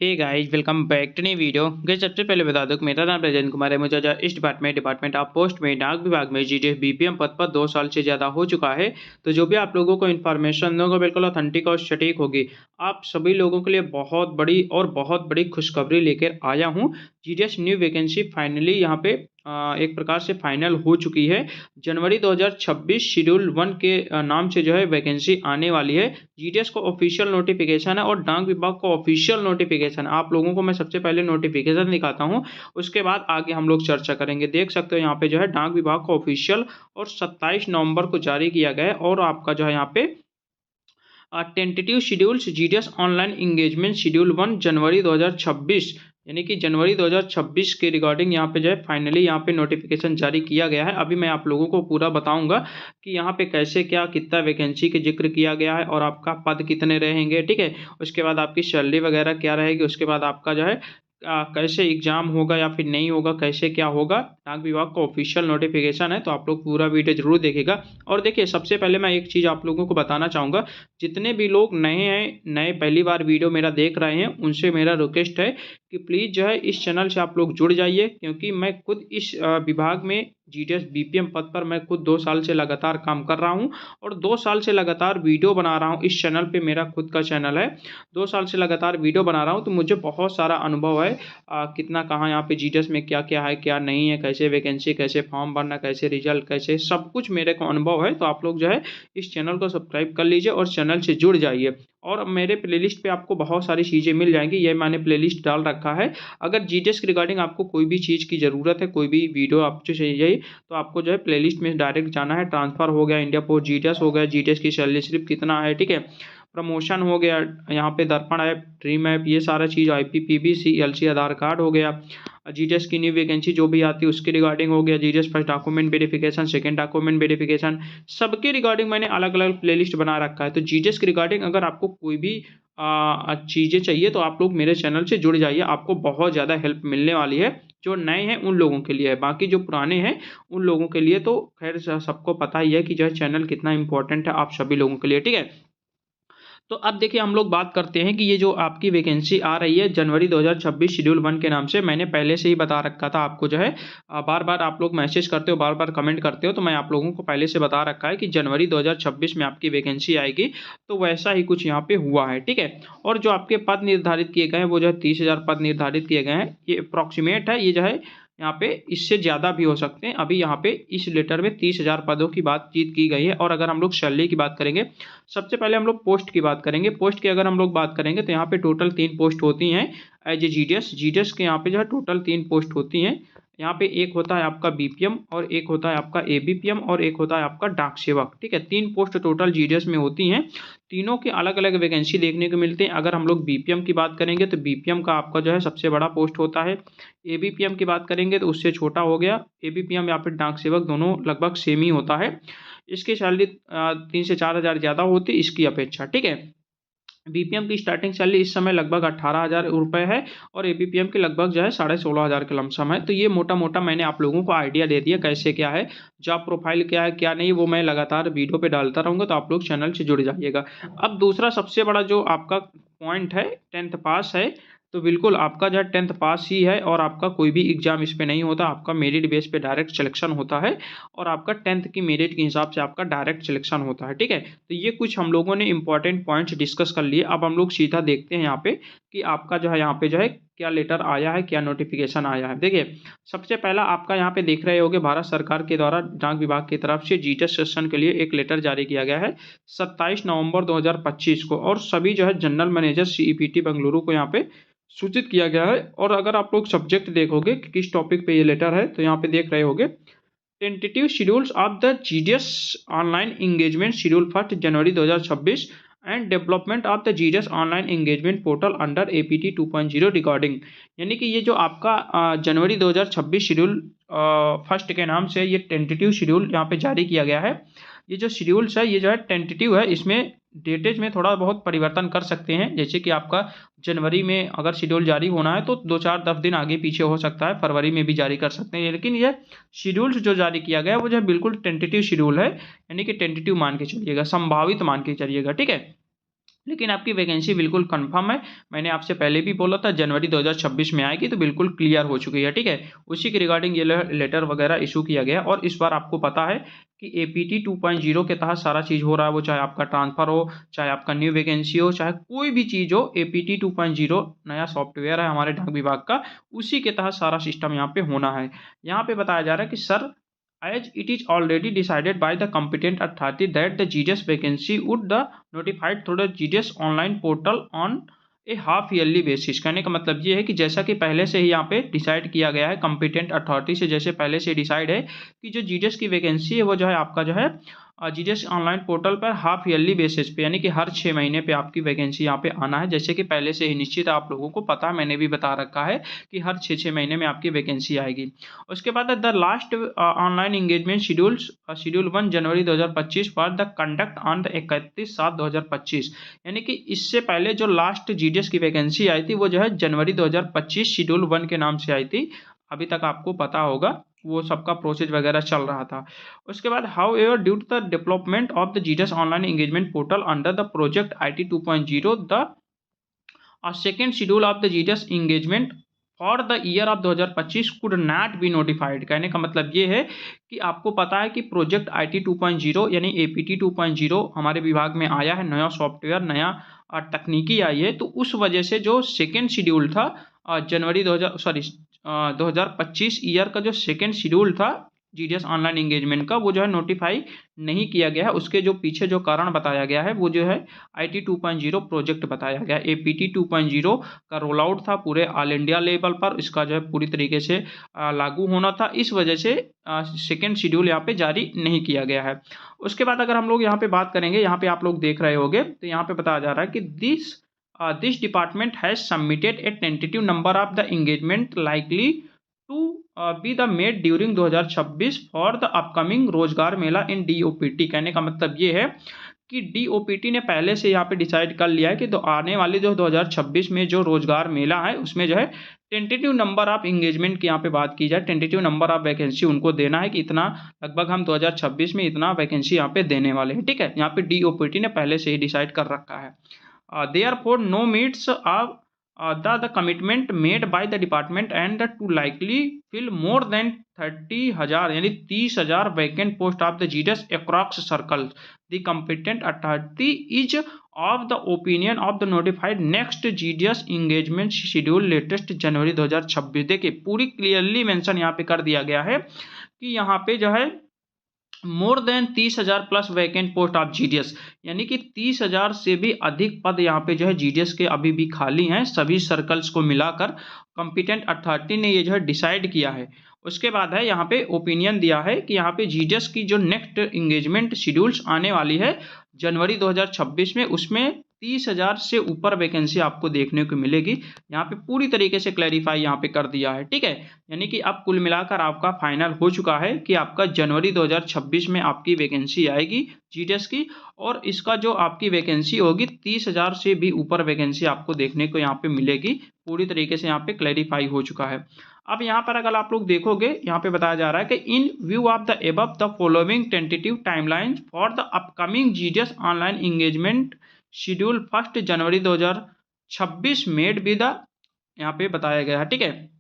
Hey guys, welcome back to new video. Guys, सबसे पहले बता दूं कि मेरा नाम रजन कुमार है। मुझे इस डिपार्टमेंट ऑफ पोस्ट में डाक विभाग में जीडीएस बीपीएम पद पर 2 साल से ज़्यादा हो चुका है। तो जो भी आप लोगों को इन्फॉर्मेशन दूंगा बिल्कुल ऑथेंटिक और सटीक होगी। आप सभी लोगों के लिए बहुत बड़ी खुशखबरी लेकर आया हूँ। जीडीएस न्यू वैकेंसी फाइनली यहाँ पे एक प्रकार से फाइनल हो चुकी है। जनवरी 2026 शेड्यूल 1 के नाम से जो है वैकेंसी आने वाली है। जीडीएस को ऑफिशियल नोटिफिकेशन है और डाक विभाग को ऑफिशियल नोटिफिकेशन। आप लोगों को मैं सबसे पहले नोटिफिकेशन दिखाता हूं, उसके बाद आगे हम लोग चर्चा करेंगे। देख सकते हो यहाँ पे जो है डाक विभाग को ऑफिशियल और 27 नवंबर को जारी किया गया है। और आपका जो है यहाँ पे tentative schedules GDS online engagement schedule 1 जनवरी 2026 यानी कि जनवरी 2026 के रिगार्डिंग यहाँ पे जो है फाइनली यहाँ पे नोटिफिकेशन जारी किया गया है। अभी मैं आप लोगों को पूरा बताऊंगा कि यहाँ पे कैसे क्या कितना वैकेंसी के जिक्र किया गया है और आपका पद कितने रहेंगे, ठीक है। उसके बाद आपकी सैलरी वगैरह क्या रहेगी, उसके बाद आपका जो है कैसे एग्जाम होगा या फिर नहीं होगा, कैसे क्या होगा। डाक विभाग का ऑफिशियल नोटिफिकेशन है, तो आप लोग पूरा वीडियो जरूर देखेगा। और देखिए, सबसे पहले मैं एक चीज़ आप लोगों को बताना चाहूँगा। जितने भी लोग नए हैं, नए पहली बार वीडियो मेरा देख रहे हैं, उनसे मेरा रिक्वेस्ट है कि प्लीज़ जो है इस चैनल से आप लोग जुड़ जाइए, क्योंकि मैं खुद इस विभाग में जीडीएस बीपीएम पद पर मैं खुद 2 साल से लगातार काम कर रहा हूं और 2 साल से लगातार वीडियो बना रहा हूं। इस चैनल पे मेरा खुद का चैनल है, 2 साल से लगातार वीडियो बना रहा हूं, तो मुझे बहुत सारा अनुभव है। कितना कहाँ यहाँ पे जीडीएस में क्या क्या है क्या नहीं है, कैसे वैकेंसी, कैसे फॉर्म भरना, कैसे रिजल्ट, कैसे सब कुछ मेरे को अनुभव है। तो आप लोग जो है इस चैनल को सब्सक्राइब कर लीजिए और चैनल से जुड़ जाइए। और मेरे प्लेलिस्ट पे आपको बहुत सारी चीज़ें मिल जाएंगी, ये मैंने प्लेलिस्ट डाल रखा है। अगर जीडीएस के रिगार्डिंग आपको कोई भी चीज़ की ज़रूरत है, कोई भी वीडियो आपको चाहिए, तो आपको जो है प्लेलिस्ट में डायरेक्ट जाना है। ट्रांसफर हो गया, इंडिया पोस्ट जीडीएस हो गया, जीडीएस की सैलरी स्लिप कितना है, ठीक है, प्रमोशन हो गया, यहाँ पे दर्पण ऐप, ड्रीम ऐप, ये सारा चीज़, आईपी, पीबीसी, एलसी, आधार कार्ड हो गया। जीडीएस की न्यू वैकेंसी जो भी आती है उसके रिगार्डिंग हो गया। GDS first document verification, second document verification, सबके रिगार्डिंग मैंने अलग अलग प्लेलिस्ट बना रखा है। तो जीडीएस के रिगार्डिंग अगर आपको कोई भी चीज़ें चाहिए तो आप लोग मेरे चैनल से जुड़ जाइए, आपको बहुत ज़्यादा हेल्प मिलने वाली है। जो नए हैं उन लोगों के लिए है, बाकी जो पुराने हैं उन लोगों के लिए तो खैर सबको पता ही है कि जो है चैनल कितना इंपॉर्टेंट है आप सभी लोगों के लिए, ठीक है। तो अब देखिए, हम लोग बात करते हैं कि ये जो आपकी वैकेंसी आ रही है जनवरी 2026 शेड्यूल 1 के नाम से, मैंने पहले से ही बता रखा था आपको। जो है बार बार आप लोग मैसेज करते हो, बार बार कमेंट करते हो, तो मैं आप लोगों को पहले से बता रखा है कि जनवरी 2026 में आपकी वैकेंसी आएगी। तो वैसा ही कुछ यहाँ पे हुआ है, ठीक है। और जो आपके पद निर्धारित किए गए हैं वो जो है 30,000 पद निर्धारित किए गए हैं। ये अप्रॉक्सीमेट है, ये जो है यहाँ पे इससे ज़्यादा भी हो सकते हैं। अभी यहाँ पे इस लेटर में 30,000 पदों की बातचीत की गई है। और अगर हम लोग सैलरी की बात करेंगे, सबसे पहले हम लोग पोस्ट की बात करेंगे। पोस्ट की अगर हम लोग बात करेंगे तो यहाँ पे टोटल 3 पोस्ट होती हैं एज ए जीडीएस के यहाँ पे जो है टोटल 3 पोस्ट होती हैं। यहाँ पे एक होता है आपका बीपीएम और एक होता है आपका एबीपीएम और एक होता है आपका डाक सेवक, ठीक है। 3 पोस्ट टोटल जीडीएस में होती हैं। तीनों के अलग अलग वैकेंसी देखने को मिलते हैं। अगर हम लोग बीपीएम की बात करेंगे तो बीपीएम का आपका जो है सबसे बड़ा पोस्ट होता है। एबीपीएम की बात करेंगे तो उससे छोटा हो गया। एबीपीएम या फिर डाक सेवक दोनों लगभग सेम ही होता है। इसकी सैलरी 3 से 4 हज़ार ज़्यादा होती है इसकी अपेक्षा, ठीक है। बीपीएम की स्टार्टिंग सैलरी इस समय लगभग 18,000 रुपये है और एबीपीएम की लगभग जो है 16,500 के लमसम है। तो ये मोटा मोटा मैंने आप लोगों को आइडिया दे दिया कैसे क्या है, जॉब प्रोफाइल क्या है क्या नहीं, वो मैं लगातार वीडियो पे डालता रहूँगा, तो आप लोग चैनल से जुड़ जाइएगा। अब दूसरा सबसे बड़ा जो आपका पॉइंट है, 10th पास है। तो बिल्कुल आपका जो है 10th पास ही है और आपका कोई भी एग्जाम इस पे नहीं होता, आपका मेरिट बेस पे डायरेक्ट सिलेक्शन होता है और आपका 10th की मेरिट के हिसाब से आपका डायरेक्ट सिलेक्शन होता है, ठीक है। तो ये कुछ हम लोगों ने इंपॉर्टेंट पॉइंट्स डिस्कस कर लिए। अब हम लोग सीधा देखते हैं यहाँ पे कि आपका जो है यहाँ पे जो है क्या लेटर आया है, क्या नोटिफिकेशन आया है। देखिए, सबसे पहला आपका यहाँ पे देख रहे होंगे भारत सरकार के द्वारा डाक विभाग की तरफ से जीडीएस सेशन के लिए एक लेटर जारी किया गया है 27 नवंबर 2025 को। और सभी जो है जनरल मैनेजर सीईपीटी बेंगलुरु को यहाँ पे सूचित किया गया है। और अगर आप लोग सब्जेक्ट देखोगे कि किस टॉपिक पे ये लेटर है, तो यहाँ पे देख रहे होगे tentative schedules of the GDS online engagement schedule 1 January 2026 and development of the GDS online engagement portal under APT 2.0 recording. यानी कि ये जो आपका जनवरी 2026 शेड्यूल फर्स्ट के नाम से ये टेंटेटिव शेड्यूल यहाँ पे जारी किया गया है। ये जो शेड्यूल्स है ये जो है टेंटेटिव है, इसमें डेटेज में थोड़ा बहुत परिवर्तन कर सकते हैं। जैसे कि आपका जनवरी में अगर शेड्यूल जारी होना है तो 2-4-10 दिन आगे पीछे हो सकता है, फरवरी में भी जारी कर सकते हैं। लेकिन ये शेड्यूल्स जो जारी किया गया है वो जो है बिल्कुल टेंटेटिव शेड्यूल है, यानी कि टेंटेटिव मान के चलिएगा, संभावित मान के चलिएगा, ठीक है। लेकिन आपकी वैकेंसी बिल्कुल कंफर्म है। मैंने आपसे पहले भी बोला था जनवरी 2026 में आएगी, तो बिल्कुल क्लियर हो चुकी है, ठीक है। उसी के रिगार्डिंग ये लेटर वगैरह इशू किया गया और इस बार आपको पता है कि एपीटी 2.0 के तहत सारा चीज़ हो रहा है। वो चाहे आपका ट्रांसफ़र हो, चाहे आपका न्यू वैकेंसी हो, चाहे कोई भी चीज़ हो, एपीटी 2.0 नया सॉफ्टवेयर है हमारे डाक विभाग का, उसी के तहत सारा सिस्टम यहाँ पे होना है। यहाँ पे बताया जा रहा है कि sir, as it is already decided by the competent authority that the GDS vacancy would the notified through the GDS online portal on A half yearly basis. कहने का मतलब ये है कि जैसा कि पहले से ही यहाँ पे डिसाइड किया गया है, कॉम्पिटेंट अथॉरिटी से जैसे पहले से डिसाइड है कि जो जीडीएस की वैकेंसी है वो जो है आपका जो है जीडीएस ऑनलाइन पोर्टल पर हाफ ईयरली बेसिस पे, यानी कि हर 6 महीने पे आपकी वैकेंसी यहाँ पे आना है। जैसे कि पहले से ही निश्चित आप लोगों को पता है, मैंने भी बता रखा है कि हर 6 महीने में आपकी वैकेंसी आएगी। उसके बाद the last online engagement schedule 1 January 2025 for the conduct on the 31/7/2025, यानी कि इससे पहले जो लास्ट जीडीएस की वैकेंसी आई थी वो जो है जनवरी 2025 शेड्यूल 1 के नाम से आई थी। अभी तक आपको पता होगा वो सबका प्रोसेस वगैरह चल रहा था। उसके बाद however due to the development of the GDS online engagement portal under the project IT 2.0 the second schedule of the GDS engagement for the year of 2025 could not be notified. कहने का मतलब ये है कि आपको पता है कि प्रोजेक्ट IT 2.0 यानी APT 2.0 हमारे विभाग में आया है, नया सॉफ्टवेयर, नया तकनीकी आई है। तो उस वजह से जो सेकेंड शेड्यूल था जनवरी 2025 ईयर का जो सेकेंड शेड्यूल था जीडीएस ऑनलाइन एंगेजमेंट का, वो जो है नोटिफाई नहीं किया गया है। उसके जो पीछे जो कारण बताया गया है वो जो है IT 2.0 प्रोजेक्ट बताया गया। APT 2.0 का रोल आउट था पूरे ऑल इंडिया लेवल पर, इसका जो है पूरी तरीके से लागू होना था, इस वजह से सेकेंड शेड्यूल यहाँ पे जारी नहीं किया गया है। उसके बाद अगर हम लोग यहाँ पे बात करेंगे, यहाँ पे आप लोग देख रहे होंगे तो यहाँ पे बताया जा रहा है कि this department has submitted a tentative number of the engagement likely to be the made during 2026 for the upcoming Rozgar Mela in DOPT। कहने का मतलब ये है कि DOPT ने पहले से यहाँ पे डिसाइड कर लिया है कि आने वाले जो 2026 में जो रोजगार मेला है उसमें जो है टेंटेटिव नंबर ऑफ इंगेजमेंट की यहाँ पे बात की जाए, टेंटेटिव नंबर ऑफ वैकेंसी उनको देना है कि इतना लगभग हम 2026 में इतना वैकेंसी यहाँ पे देने वाले हैं, ठीक है। यहाँ पे DOPT ने पहले से ही डिसाइड कर रखा है। Therefore no meets the commitment made by the department and to likely fill more than 30,000 यानी 30,000 vacant post of the GDS across circles. The competent authority is of the opinion of the notified next GDS engagement schedule latest जनवरी 2026। देखिए पूरी clearly mention यहाँ पे कर दिया गया है कि यहाँ पे जो है more than 30,000 plus vacant post of GDS, यानी कि 30,000 से भी अधिक पद यहाँ पे जो है जीडीएस के अभी भी खाली हैं, सभी सर्कल्स को मिलाकर कॉम्पिटेंट अथॉरिटी ने ये जो है डिसाइड किया है। उसके बाद है यहाँ पे ओपिनियन दिया है कि यहाँ पे जीडीएस की जो नेक्स्ट इंगेजमेंट शेड्यूल्स आने वाली है जनवरी 2026 में, उसमें 30,000 से ऊपर वैकेंसी आपको देखने को मिलेगी। यहाँ पे पूरी तरीके से क्लैरिफाई यहाँ पे कर दिया है, ठीक है। यानी कि अब कुल मिलाकर आपका फाइनल हो चुका है कि आपका जनवरी 2026 में आपकी वैकेंसी आएगी जीडीएस की, और इसका जो आपकी वैकेंसी होगी 30,000 से भी ऊपर वैकेंसी आपको देखने को यहाँ पे मिलेगी। पूरी तरीके से यहाँ पे क्लैरिफाई हो चुका है। अब यहाँ पर अगर आप लोग देखोगे, यहाँ पे बताया जा रहा है कि इन view of the above the following tentative timelines for the upcoming GDS online engagement schedule 1 January 2026 made be the, यहाँ पे बताया गया है, ठीक है।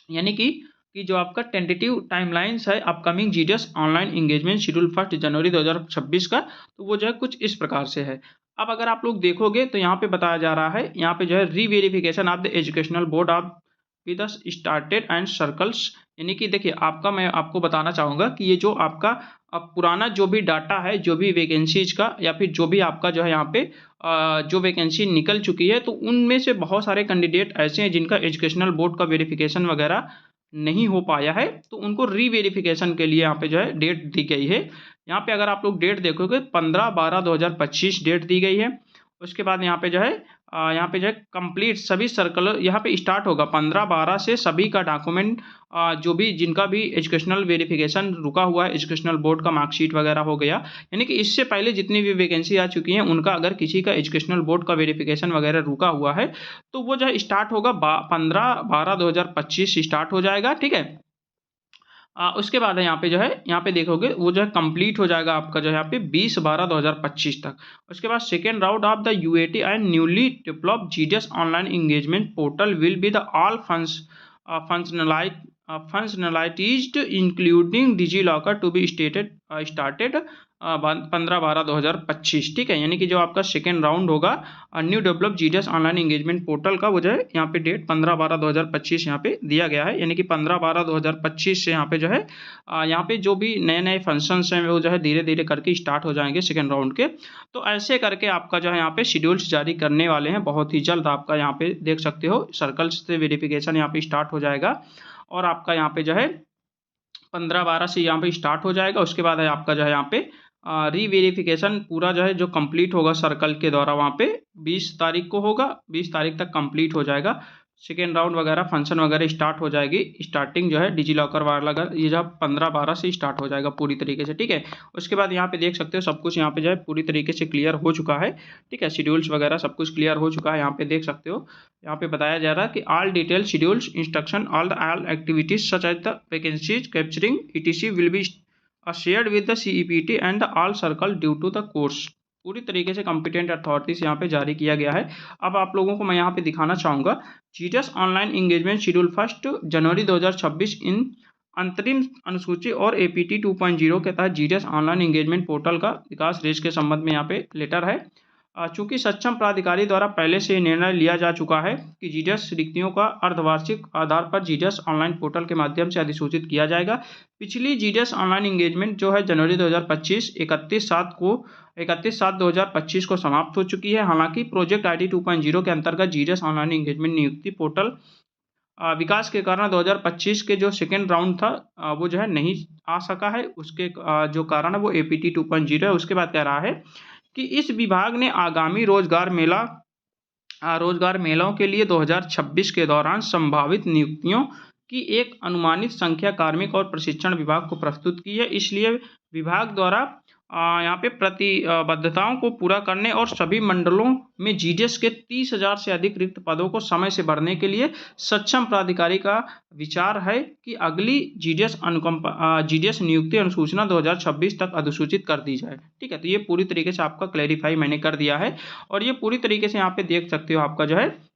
यानी कि जो आपका टेंटेटिव टाइमलाइंस है upcoming GDS online engagement schedule 1 जनवरी 2026 का, तो वो जो है कुछ इस प्रकार से है। अब अगर आप लोग देखोगे तो यहाँ पे बताया जा रहा है, यहाँ पे जो है reverification of the educational board of with started and circles, यानी कि देखिए आपका, मैं आपको बताना चाहूँगा कि ये जो आपका अब पुराना जो भी डाटा है, जो भी वैकेंसीज का या फिर जो भी आपका जो है यहाँ पे जो वैकेंसी निकल चुकी है, तो उनमें से बहुत सारे कैंडिडेट ऐसे हैं जिनका एजुकेशनल बोर्ड का वेरिफिकेशन वगैरह नहीं हो पाया है, तो उनको रीवेरिफिकेशन के लिए यहाँ पे जो है डेट दी गई है। यहाँ पे अगर आप लोग डेट देखोगे 15/12/2025 डेट दी गई है। उसके बाद यहाँ पे जो है कंप्लीट सभी सर्कल यहाँ पे स्टार्ट होगा 15/12 से, सभी का डॉक्यूमेंट जो भी जिनका भी एजुकेशनल वेरिफिकेशन रुका हुआ है, एजुकेशनल बोर्ड का मार्कशीट वगैरह हो गया, यानी कि इससे पहले जितनी भी वैकेंसी आ चुकी हैं उनका अगर किसी का एजुकेशनल बोर्ड का वेरिफिकेशन वगैरह रुका हुआ है तो वो जो है स्टार्ट होगा 15/12/2025 स्टार्ट हो जाएगा, ठीक है। उसके बाद है यहाँ पे जो है, यहाँ पे देखोगे वो जो है कंप्लीट हो जाएगा आपका जो है यहाँ पे 20/12/2025 तक। उसके बाद second round of the UAT and newly developed GDS online engagement portal will be the all functionalised including DigiLocker to be started 15/12/2025। ठीक है, यानी कि जो आपका सेकेंड राउंड होगा new develop GDS online engagement portal का, वो जो है यहाँ पे डेट 15/12/2025 यहाँ पे दिया गया है। यानी कि 15/12/2025 से यहाँ पे जो है यहाँ पे जो भी नए नए फंक्शंस हैं वो जो है धीरे धीरे करके स्टार्ट हो जाएंगे सेकेंड राउंड के। तो ऐसे करके आपका जो है यहाँ पे शेड्यूल्स जारी करने वाले हैं बहुत ही जल्द। आपका यहाँ पे देख सकते हो सर्कल्स से वेरिफिकेशन यहाँ पे स्टार्ट हो जाएगा और आपका यहाँ पे जो है 15/12 से यहाँ पे स्टार्ट हो जाएगा। उसके बाद है आपका जो है यहाँ पे रीवेरिफिकेशन पूरा जो है जो कंप्लीट होगा सर्कल के द्वारा वहाँ पे 20 तारीख को होगा, 20 तारीख तक कंप्लीट हो जाएगा। सेकेंड राउंड वगैरह फंक्शन वगैरह स्टार्ट हो जाएगी। स्टार्टिंग जो है डिजी लॉकर वाला ये जब 15/12 से स्टार्ट हो जाएगा पूरी तरीके से। ठीक है, उसके बाद यहाँ पे देख सकते हो सब कुछ यहाँ पे जो है पूरी तरीके से क्लियर हो चुका है। ठीक है, शेड्यूल्स वगैरह सब कुछ क्लियर हो चुका है। यहाँ पे देख सकते हो, यहाँ पे बताया जा रहा है कि all detail schedules instruction all activities such as the vacancies capturing etc will be shared with the CEPT and the all circle due to the course. पूरी तरीके से कॉम्पिटेंट अथॉरिटीज यहाँ पे जारी किया गया है। अब आप लोगों को मैं यहाँ पे दिखाना चाहूँगा जीडीएस ऑनलाइन एंगेजमेंट शेड्यूल 1 जनवरी 2026 इन अंतरिम अनुसूची और एपीटी 2.0 के तहत जीडीएस ऑनलाइन एंगेजमेंट पोर्टल का विकास रेस के संबंध में यहाँ पे लेटर है। चूंकि सक्षम प्राधिकारी द्वारा पहले से निर्णय लिया जा चुका है कि जीडीएस रिक्तियों का अर्धवार्षिक आधार पर जीडीएस ऑनलाइन पोर्टल के माध्यम से अधिसूचित किया जाएगा। पिछली जीडीएस ऑनलाइन एंगेजमेंट जो है जनवरी 2025 31/7/2025 को समाप्त हो चुकी है। हालांकि प्रोजेक्ट आईडी 2.0 के अंतर्गत जीडीएस ऑनलाइन एंगेजमेंट नियुक्ति पोर्टल विकास के कारण 2025 के जो सेकेंड राउंड था वो जो है नहीं आ सका है। उसके जो कारण है वो एपीटी 2.0 है। उसके बाद कह रहा है कि इस विभाग ने आगामी रोजगार मेलों के लिए 2026 के दौरान संभावित नियुक्तियों की एक अनुमानित संख्या कार्मिक और प्रशिक्षण विभाग को प्रस्तुत की है। इसलिए विभाग द्वारा यहाँ पे प्रतिबद्धताओं को पूरा करने और सभी मंडलों में जीडीएस के 30,000 से अधिक रिक्त पदों को समय से भरने के लिए सक्षम प्राधिकारी का विचार है कि अगली जीडीएस नियुक्ति अनुसूचना 2026 तक अधिसूचित कर दी जाए। ठीक है, तो ये पूरी तरीके से आपका क्लैरिफाई मैंने कर दिया है। और ये पूरी तरीके से यहाँ पे देख सकते हो आपका जो है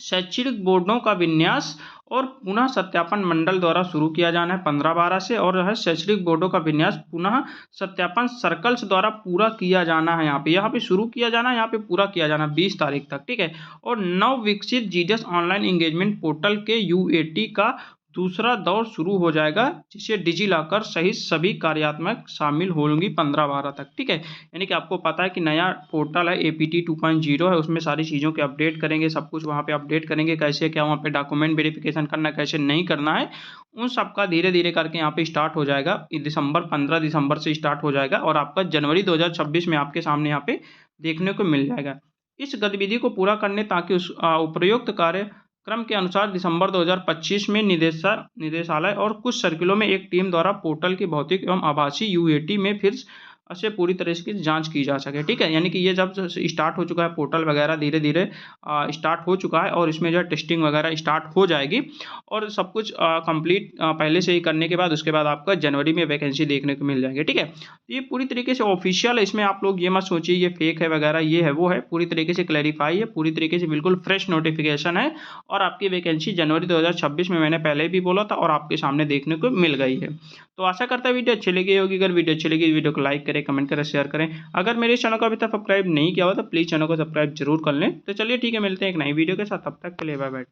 शैक्षणिक बोर्डों का विन्यास और पुनः सत्यापन मंडल द्वारा शुरू किया जाना है 15/12 से, और है शैक्षणिक बोर्डों का विन्यास पुनः सत्यापन सर्कल्स द्वारा पूरा किया जाना है। यहाँ पे शुरू किया जाना है, यहाँ पे पूरा किया जाना 20 तारीख तक। ठीक है, और नव विकसित जीडीएस ऑनलाइन एंगेजमेंट पोर्टल के यूएटी का दूसरा दौर शुरू हो जाएगा जिसे डिजी लॉकर सहित सभी कार्यात्मक शामिल होंगी 15/12 तक। ठीक है, यानी कि आपको पता है कि नया पोर्टल है एपीटी 2.0 है, उसमें सारी चीज़ों के अपडेट करेंगे, सब कुछ वहाँ पे अपडेट करेंगे, कैसे क्या वहाँ पे डॉक्यूमेंट वेरिफिकेशन करना है, कैसे नहीं करना है, उन सब का धीरे धीरे करके यहाँ पे स्टार्ट हो जाएगा। 15 दिसंबर से स्टार्ट हो जाएगा और आपका जनवरी 2026 में आपके सामने यहाँ पे देखने को मिल जाएगा। इस गतिविधि को पूरा करने ताकि उस उपयुक्त कार्यक्रम के अनुसार दिसंबर 2025 में निदेशालय और कुछ सर्किलों में एक टीम द्वारा पोर्टल की भौतिक एवं आभासी यूएटी में फिर से पूरी तरह से जांच की जा सके। ठीक है, यानी कि ये जब स्टार्ट हो चुका है पोर्टल वगैरह धीरे धीरे स्टार्ट हो चुका है और इसमें जो है टेस्टिंग वगैरह स्टार्ट हो जाएगी और सब कुछ कंप्लीट पहले से ही करने के बाद उसके बाद आपका जनवरी में वैकेंसी देखने को मिल जाएगी। ठीक है, ये पूरी तरीके से ऑफिशियल है, इसमें आप लोग ये मत सोचिए ये फेक है वगैरह, ये है वो है, पूरी तरीके से क्लैरिफाई है, पूरी तरीके से बिल्कुल फ्रेश नोटिफिकेशन है और आपकी वैकेंसी जनवरी 2026 में मैंने पहले भी बोला था और आपके सामने देखने को मिल गई है। तो आशा करता है वीडियो अच्छी लगी होगी। अगर वीडियो अच्छी लगी वीडियो को लाइक करें, कमेंट करें, शेयर करें। अगर मेरे चैनल को अभी तक सब्सक्राइब नहीं किया हुआ तो प्लीज़ चैनल को सब्सक्राइब जरूर कर लें। तो चलिए ठीक है, मिलते हैं एक नई वीडियो के साथ, तब तक के लिए बाय बाय।